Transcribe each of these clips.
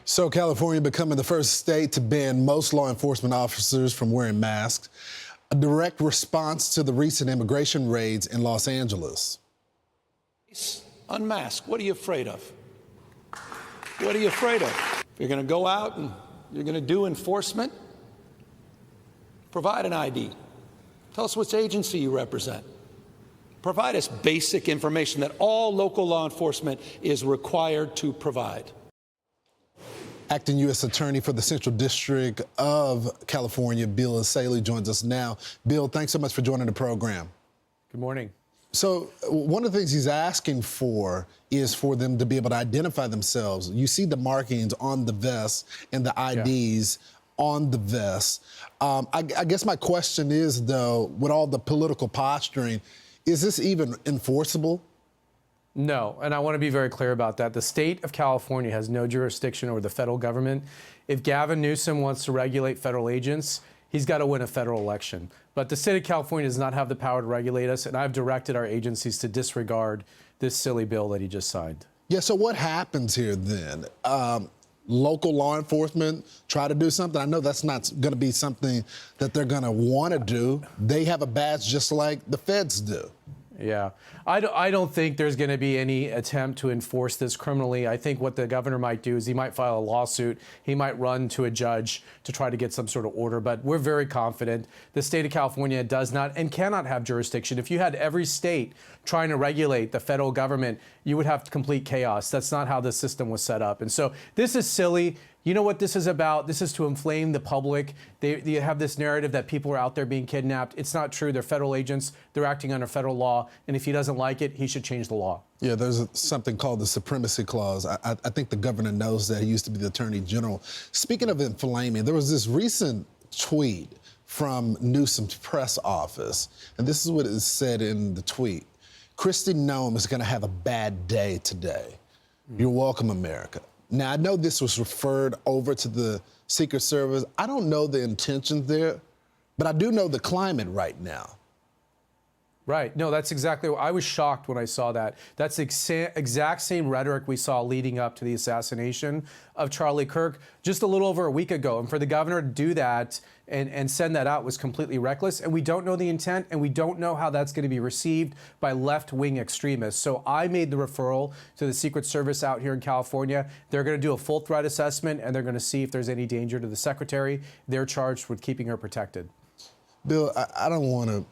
So California becoming the first state to ban most law enforcement officers from wearing masks, a direct response to the recent immigration raids in Los Angeles. Unmask. What are you afraid of? What are you afraid of? You're going to go out and you're going to do enforcement? Provide an ID. Tell us which agency you represent. Provide us basic information that all local law enforcement is required to provide. Acting U.S. Attorney for the Central District of California, Bill Essayli, joins us now. Bill, thanks so much for joining the program. Good morning. So one of the things he's asking for is for them to be able to identify themselves. You see the markings on the vests and the IDs on the vests. I guess my question is, though, with all the political posturing, is this even enforceable? No, and I want to be very clear about that. The state of California has no jurisdiction over the federal government. If Gavin Newsom wants to regulate federal agents, he's got to win a federal election. But the state of California does not have the power to regulate us, and I've directed our agencies to disregard this silly bill that he just signed. Yeah, so what happens here then? Local law enforcement try to do something? I know that's not going to be something that they're going to want to do. They have a badge just like the feds do. Yeah, I don't think there's going to be any attempt to enforce this criminally. I think what the governor might do is he might file a lawsuit. He might run to a judge to try to get some sort of order. But we're very confident the state of California does not and cannot have jurisdiction. If you had every state trying to regulate the federal government, you would have complete chaos. That's not how the system was set up. And so this is silly. You know what this is about? This is to inflame the public. They have this narrative that people are out there being kidnapped. It's not true. They're federal agents. They're acting under federal law. And if he doesn't like it, he should change the law. Yeah, there's something called the Supremacy Clause. I think the governor knows that. He used to be the Attorney General. Speaking of inflaming, there was this recent tweet from Newsom's press office. And this is what it said in the tweet. Kristi Noem is going to have a bad day today. You're welcome, America. Now, I know this was referred over to the Secret Service. I don't know the intentions there, but I do know the climate right now. Right. No, that's exactly what I was shocked when I saw that. That's the exact same rhetoric we saw leading up to the assassination of Charlie Kirk just a little over a week ago. And for the governor to do that and send that out was completely reckless. And we don't know the intent, and we don't know how that's going to be received by left-wing extremists. So I made the referral to the Secret Service out here in California. They're going to do a full threat assessment, and they're going to see if there's any danger to the secretary. They're charged with keeping her protected. Bill, I don't want to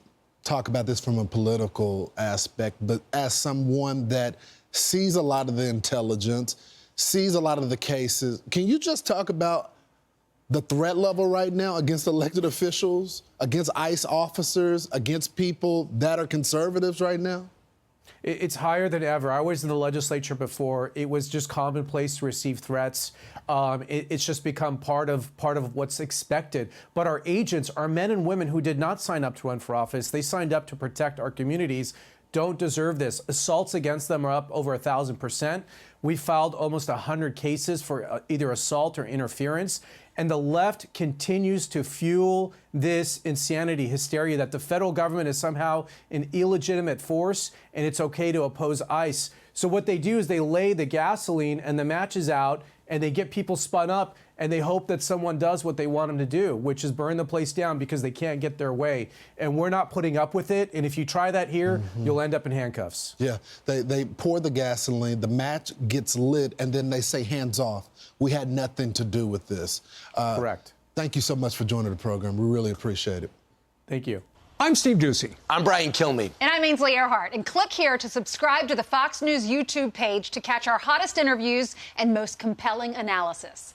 talk about this from a political aspect, but as someone that sees a lot of the intelligence, sees a lot of the cases, can you just talk about the threat level right now against elected officials, against ICE officers, against people that are conservatives right now? It's higher than ever. I was in the legislature before. It was just commonplace to receive threats. It's just become part of what's expected. But our agents, our men and women who did not sign up to run for office, they signed up to protect our communities, don't deserve this. Assaults against them are up over 1,000%. We filed almost 100 cases for either assault or interference. And the left continues to fuel this insanity, hysteria, that the federal government is somehow an illegitimate force and it's okay to oppose ICE. So what they do is they lay the gasoline and the matches out and they get people spun up and they hope that someone does what they want them to do, which is burn the place down because they can't get their way. And we're not putting up with it. And if you try that here, you'll end up in handcuffs. Yeah, they pour the gasoline, the match gets lit, and then they say, hands off. We had nothing to do with this. Correct. Thank you so much for joining the program. We really appreciate it. Thank you. I'm Steve Ducey. I'm Brian Kilmeade. And I'm Ainsley Earhart. And click here to subscribe to the Fox News YouTube page to catch our hottest interviews and most compelling analysis.